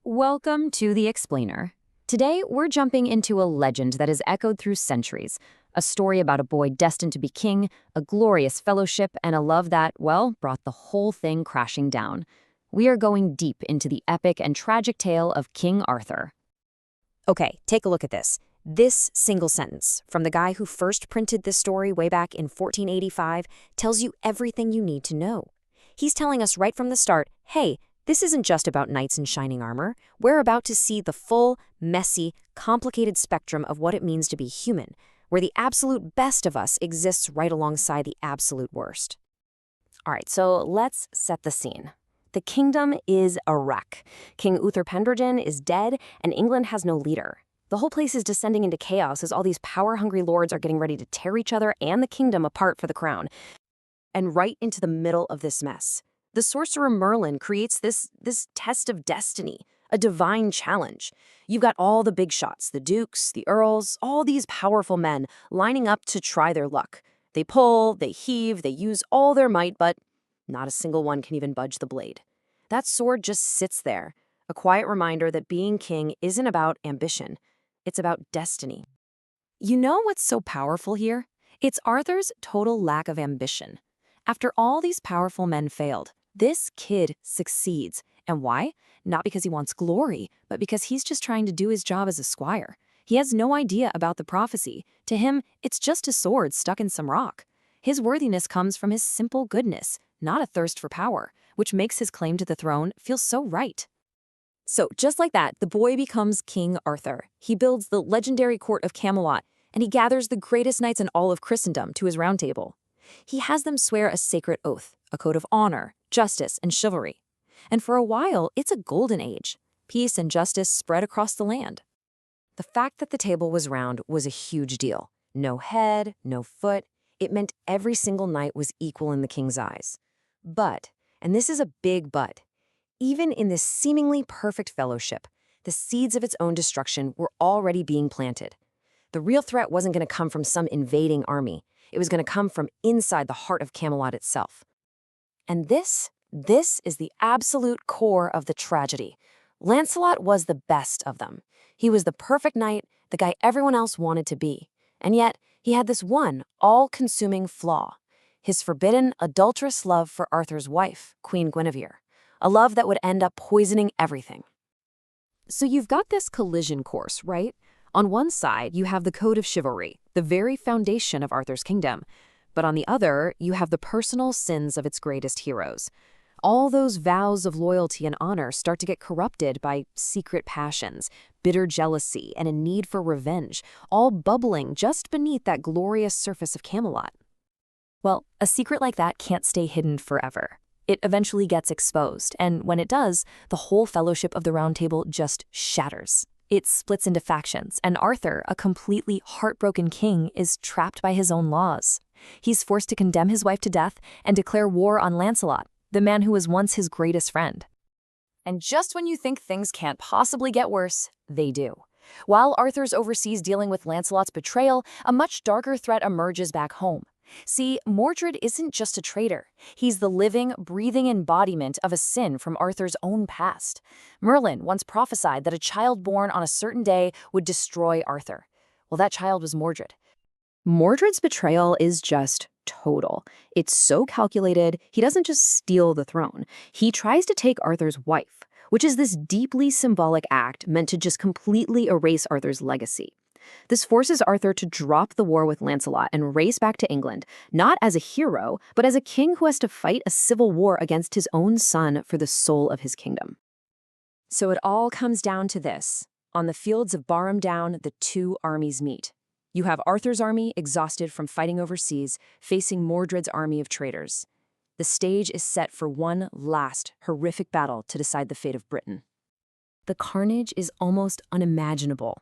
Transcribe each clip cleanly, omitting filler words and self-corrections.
Welcome to The Explainer. Today, we're jumping into a legend that has echoed through centuries. A story about a boy destined to be king, a glorious fellowship, and a love that, well, brought the whole thing crashing down. We are going deep into the epic and tragic tale of King Arthur. Okay, take a look at this. This single sentence from the guy who first printed this story way back in 1485 tells you everything you need to know. He's telling us right from the start, hey, this isn't just about knights in shining armor. We're about to see the full, messy, complicated spectrum of what it means to be human, where the absolute best of us exists right alongside the absolute worst. All right, so let's set the scene. The kingdom is a wreck. King Uther Pendragon is dead, and England has no leader. The whole place is descending into chaos as all these power-hungry lords are getting ready to tear each other and the kingdom apart for the crown. And right into the middle of this mess, the sorcerer Merlin creates this test of destiny, a divine challenge. You've got all the big shots, the dukes, the earls, all these powerful men lining up to try their luck. They pull, they heave, they use all their might, but not a single one can even budge the blade. That sword just sits there, a quiet reminder that being king isn't about ambition. It's about destiny. You know what's so powerful here? It's Arthur's total lack of ambition. After all these powerful men failed, this kid succeeds. And why? Not because he wants glory, but because he's just trying to do his job as a squire. He has no idea about the prophecy. To him, it's just a sword stuck in some rock. His worthiness comes from his simple goodness, not a thirst for power, which makes his claim to the throne feel so right. So, just like that, the boy becomes King Arthur. He builds the legendary court of Camelot, and he gathers the greatest knights in all of Christendom to his round table. He has them swear a sacred oath, a code of honor, justice, and chivalry. And for a while, it's a golden age. Peace and justice spread across the land. The fact that the table was round was a huge deal. No head, no foot. It meant every single knight was equal in the king's eyes. But, and this is a big but, even in this seemingly perfect fellowship, the seeds of its own destruction were already being planted. The real threat wasn't going to come from some invading army. It was going to come from inside the heart of Camelot itself. And this is the absolute core of the tragedy. Lancelot was the best of them. He was the perfect knight, the guy everyone else wanted to be. And yet, he had this one all-consuming flaw: his forbidden, adulterous love for Arthur's wife, Queen Guinevere. A love that would end up poisoning everything. So you've got this collision course, right? On one side, you have the code of chivalry, the very foundation of Arthur's kingdom. But on the other, you have the personal sins of its greatest heroes. All those vows of loyalty and honor start to get corrupted by secret passions, bitter jealousy, and a need for revenge, all bubbling just beneath that glorious surface of Camelot. Well, a secret like that can't stay hidden forever. It eventually gets exposed, and when it does, the whole Fellowship of the Round Table just shatters. It splits into factions, and Arthur, a completely heartbroken king, is trapped by his own laws. He's forced to condemn his wife to death and declare war on Lancelot, the man who was once his greatest friend. And just when you think things can't possibly get worse, they do. While Arthur's overseas dealing with Lancelot's betrayal, a much darker threat emerges back home. See, Mordred isn't just a traitor. He's the living, breathing embodiment of a sin from Arthur's own past. Merlin once prophesied that a child born on a certain day would destroy Arthur. Well, that child was Mordred. Mordred's betrayal is just total. It's so calculated, he doesn't just steal the throne. He tries to take Arthur's wife, which is this deeply symbolic act meant to just completely erase Arthur's legacy. This forces Arthur to drop the war with Lancelot and race back to England, not as a hero, but as a king who has to fight a civil war against his own son for the soul of his kingdom. So it all comes down to this. On the fields of Barham Down, the two armies meet. You have Arthur's army, exhausted from fighting overseas, facing Mordred's army of traitors. The stage is set for one last, horrific battle to decide the fate of Britain. The carnage is almost unimaginable.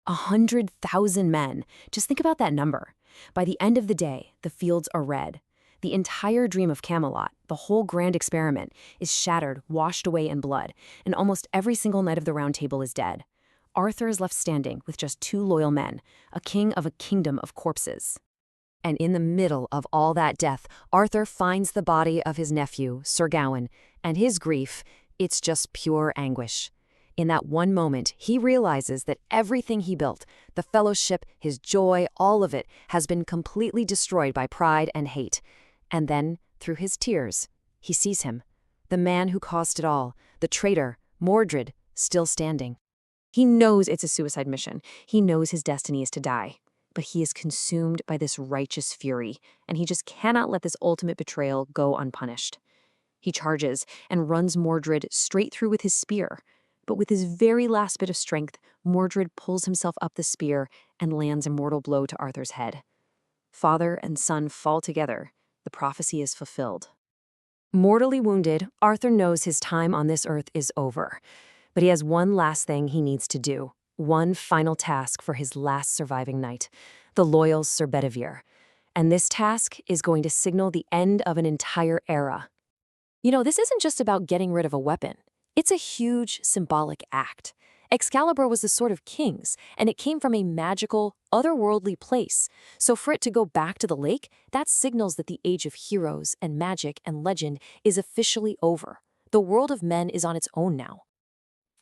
100,000 men. Just think about that number. By the end of the day, the fields are red. The entire dream of Camelot, the whole grand experiment, is shattered, washed away in blood, and almost every single knight of the Round Table is dead. Arthur is left standing with just two loyal men, a king of a kingdom of corpses. And in the middle of all that death, Arthur finds the body of his nephew, Sir Gawain, and his grief, it's just pure anguish. In that one moment, he realizes that everything he built, the fellowship, his joy, all of it, has been completely destroyed by pride and hate. And then, through his tears, he sees him, the man who caused it all, the traitor, Mordred, still standing. He knows it's a suicide mission. He knows his destiny is to die. But he is consumed by this righteous fury, and he just cannot let this ultimate betrayal go unpunished. He charges and runs Mordred straight through with his spear. But with his very last bit of strength, Mordred pulls himself up the spear and lands a mortal blow to Arthur's head. Father and son fall together. The prophecy is fulfilled. Mortally wounded, Arthur knows his time on this earth is over. But he has one last thing he needs to do, one final task for his last surviving knight, the loyal Sir Bedivere. And this task is going to signal the end of an entire era. This isn't just about getting rid of a weapon. It's a huge symbolic act. Excalibur was the sword of kings, and it came from a magical, otherworldly place. So for it to go back to the lake, that signals that the age of heroes and magic and legend is officially over. The world of men is on its own now.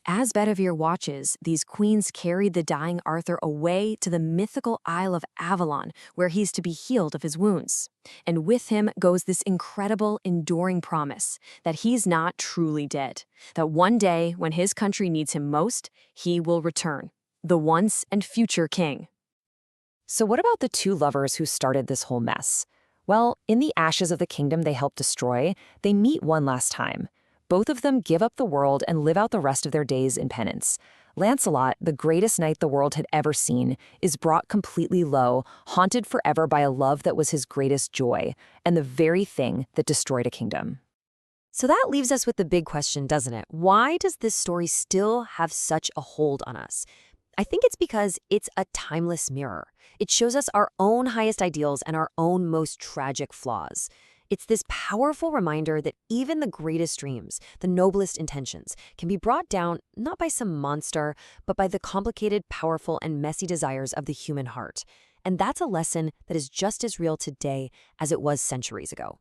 As Bedivere watches, these queens carried the dying Arthur away to the mythical Isle of Avalon, where he's to be healed of his wounds. And with him goes this incredible, enduring promise that he's not truly dead, that one day, when his country needs him most, he will return, the once and future king. So what about the two lovers who started this whole mess? Well, in the ashes of the kingdom they helped destroy, they meet one last time. Both of them give up the world and live out the rest of their days in penance. Lancelot, the greatest knight the world had ever seen, is brought completely low, haunted forever by a love that was his greatest joy, and the very thing that destroyed a kingdom. So that leaves us with the big question, doesn't it? Why does this story still have such a hold on us? I think it's because it's a timeless mirror. It shows us our own highest ideals and our own most tragic flaws. It's this powerful reminder that even the greatest dreams, the noblest intentions, can be brought down not by some monster, but by the complicated, powerful, and messy desires of the human heart. And that's a lesson that is just as real today as it was centuries ago.